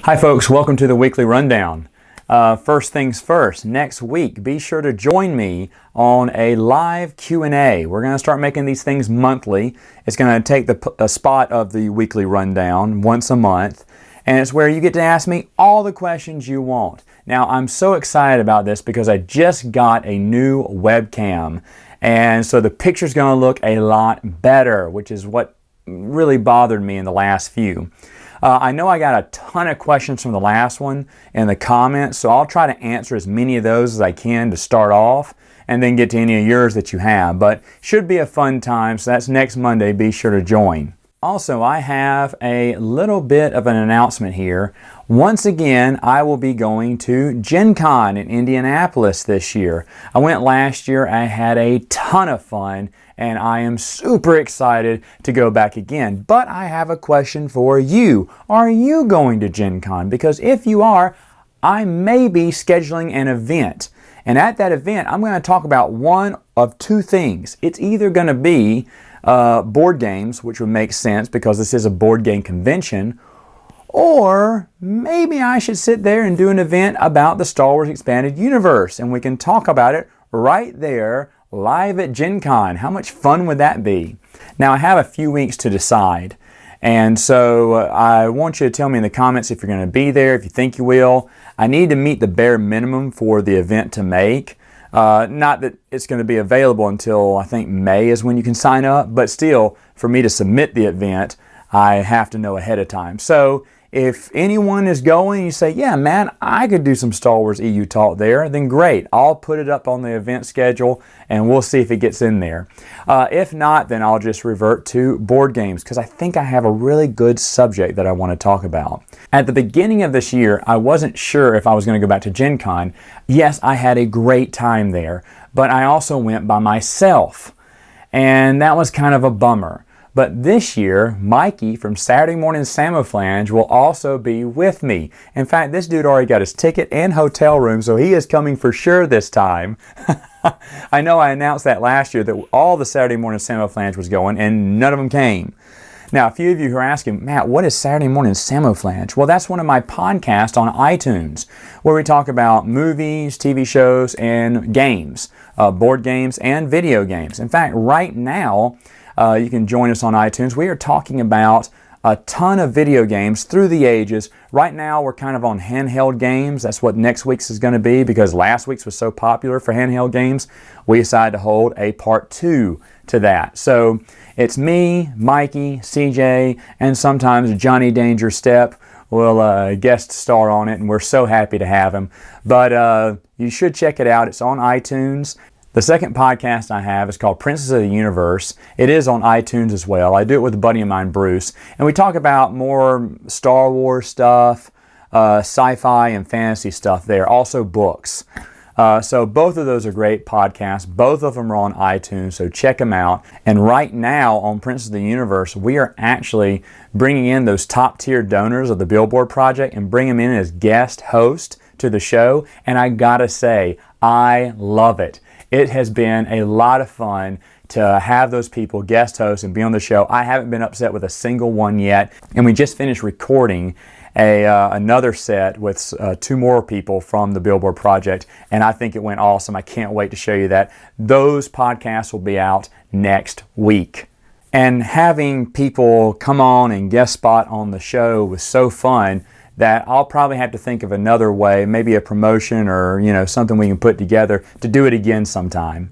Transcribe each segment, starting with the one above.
Hi folks, welcome to the weekly rundown. First things first, next week be sure to join me on a live Q&A. We're going to start making these things monthly. It's going to take the spot of the weekly rundown once a month, and it's where you get to ask me all the questions you want. Now I'm so excited about this because I just got a new webcam, and so the picture's going to look a lot better, which is what really bothered me in the last few. I know I got a ton of questions from the last one in the comments, so I'll try to answer as many of those as I can to start off and then get to any of yours that you have. But should be a fun time, so that's next Monday. Be sure to join. Also, I have a little bit of an announcement here. Once again, I will be going to Gen Con in Indianapolis this year. I went last year. I had a ton of fun, and I am super excited to go back again. But I have a question for you. Are you going to Gen Con? Because if you are, I may be scheduling an event. And at that event, I'm going to talk about one of two things. It's either going to be board games, which would make sense because this is a board game convention, or maybe I should sit there and do an event about the Star Wars Expanded Universe, and we can talk about it right there live at Gen Con. How much fun would that be? Now I have a few weeks to decide, and so I want you to tell me in the comments if you're going to be there, if you think you will. I need to meet the bare minimum for the event to make. Not that it's going to be available until I think May is when you can sign up, but still, for me to submit the event, I have to know ahead of time. So if anyone is going, you say, yeah, man, I could do some Star Wars EU talk there, then great. I'll put it up on the event schedule and we'll see if it gets in there. If not, then I'll just revert to board games because I think I have a really good subject that I want to talk about. At the beginning of this year, I wasn't sure if I was going to go back to Gen Con. Yes, I had a great time there, but I also went by myself, and that was kind of a bummer. But this year, Mikey from Saturday Morning Samoflange will also be with me. In fact, this dude already got his ticket and hotel room, so he is coming for sure this time. I know I announced that last year that all the Saturday Morning Samoflange was going, and none of them came. Now, a few of you who are asking, Matt, what is Saturday Morning Samoflange? Well, that's one of my podcasts on iTunes, where we talk about movies, TV shows, and games, board games, and video games. In fact, right now, you can join us on iTunes. We are talking about a ton of video games through the ages. Right now, we're kind of on handheld games. That's what next week's is going to be because last week's was so popular for handheld games. We decided to hold a part 2 to that. So it's me, Mikey, CJ, and sometimes Johnny Danger Step will guest star on it, and we're so happy to have him. But you should check it out. It's on iTunes. The second podcast I have is called Princess of the Universe. It is on iTunes as well. I do it with a buddy of mine, Bruce, and we talk about more Star Wars stuff, sci-fi and fantasy stuff there, also books. So both of those are great podcasts. Both of them are on iTunes, so check them out. And right now on Princess of the Universe, we are actually bringing in those top-tier donors of the Billboard Project and bring them in as guest host to the show. And I gotta say, I love it. It has been a lot of fun to have those people guest host and be on the show. I haven't been upset with a single one yet. And we just finished recording another set with 2 more people from the Billboard Project. And I think it went awesome. I can't wait to show you that. Those podcasts will be out next week. And having people come on and guest spot on the show was so fun that I'll probably have to think of another way, maybe a promotion or something we can put together to do it again sometime.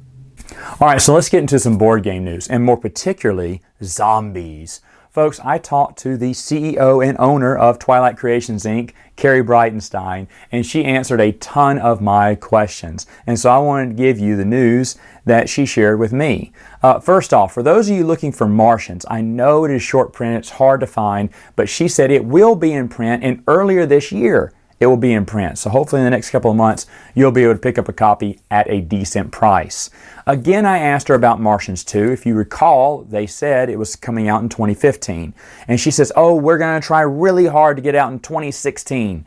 All right, so let's get into some board game news, and more particularly zombies. Folks, I talked to the CEO and owner of Twilight Creations, Inc., Carrie Breitenstein, and she answered a ton of my questions. And so I wanted to give you the news that she shared with me. First off, for those of you looking for Martians, I know it is short print, it's hard to find, but she said it will be in print, and earlier this year it will be in print. So hopefully in the next couple of months, you'll be able to pick up a copy at a decent price. Again, I asked her about Martians 2. If you recall, they said it was coming out in 2015. And she says, oh, we're going to try really hard to get out in 2016,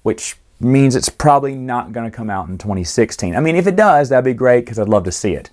which means it's probably not going to come out in 2016. I mean, if it does, that'd be great because I'd love to see it.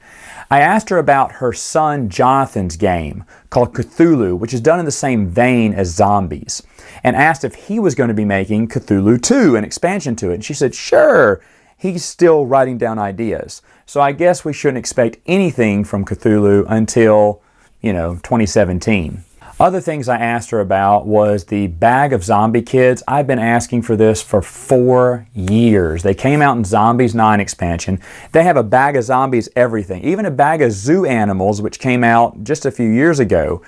I asked her about her son Jonathan's game called Cthulhu, which is done in the same vein as zombies, and asked if he was going to be making Cthulhu 2, an expansion to it. And she said, sure, he's still writing down ideas. So I guess we shouldn't expect anything from Cthulhu until, 2017. Other things I asked her about was the bag of zombie kids. I've been asking for this for 4 years. They came out in Zombies 9 expansion. They have a bag of zombies, everything. Even a bag of zoo animals, which came out just a few years ago,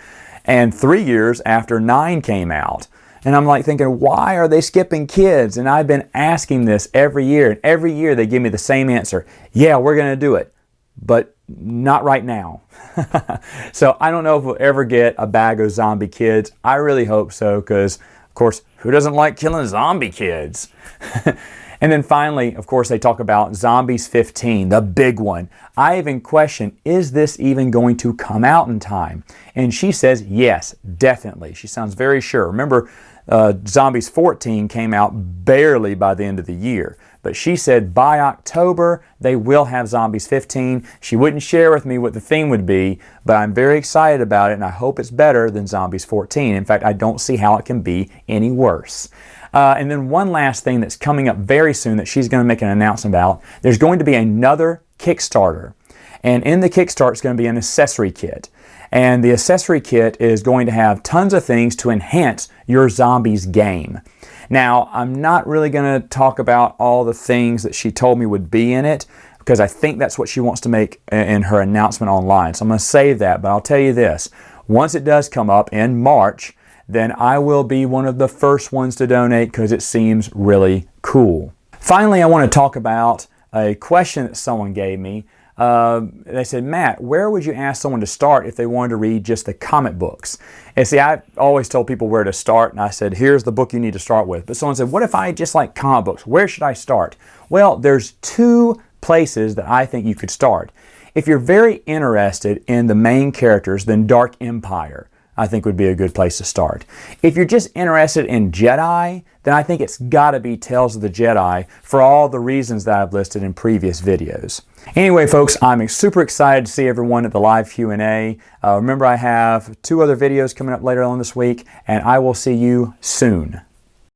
and 3 years after 9 came out. And I'm like thinking, why are they skipping kids? And I've been asking this every year, and every year they give me the same answer. Yeah, we're going to do it, but not right now. So I don't know if we'll ever get a bag of zombie kids. I really hope so, because, of course, who doesn't like killing zombie kids? And then finally, of course, they talk about Zombies 15, the big one. I even question, is this even going to come out in time? And she says, yes, definitely. She sounds very sure. Remember, Zombies 14 came out barely by the end of the year. But she said by October, they will have Zombies 15. She wouldn't share with me what the theme would be, but I'm very excited about it, and I hope it's better than Zombies 14. In fact, I don't see how it can be any worse. And then one last thing that's coming up very soon that she's going to make an announcement about, there's going to be another Kickstarter. And in the Kickstarter, it's going to be an accessory kit. And the accessory kit is going to have tons of things to enhance your Zombies game. Now, I'm not really going to talk about all the things that she told me would be in it, because I think that's what she wants to make in her announcement online. So I'm going to save that, but I'll tell you this. Once it does come up in March, then I will be one of the first ones to donate because it seems really cool. Finally, I want to talk about a question that someone gave me. They said, Matt, where would you ask someone to start if they wanted to read just the comic books? And see, I always told people where to start, and I said, here's the book you need to start with. But someone said, what if I just like comic books? Where should I start? Well, there's 2 places that I think you could start. If you're very interested in the main characters, then Dark Empire, I think, would be a good place to start. If you're just interested in Jedi, then I think it's got to be Tales of the Jedi for all the reasons that I've listed in previous videos. Anyway, folks, I'm super excited to see everyone at the live Q&A. Remember, I have 2 other videos coming up later on this week, and I will see you soon.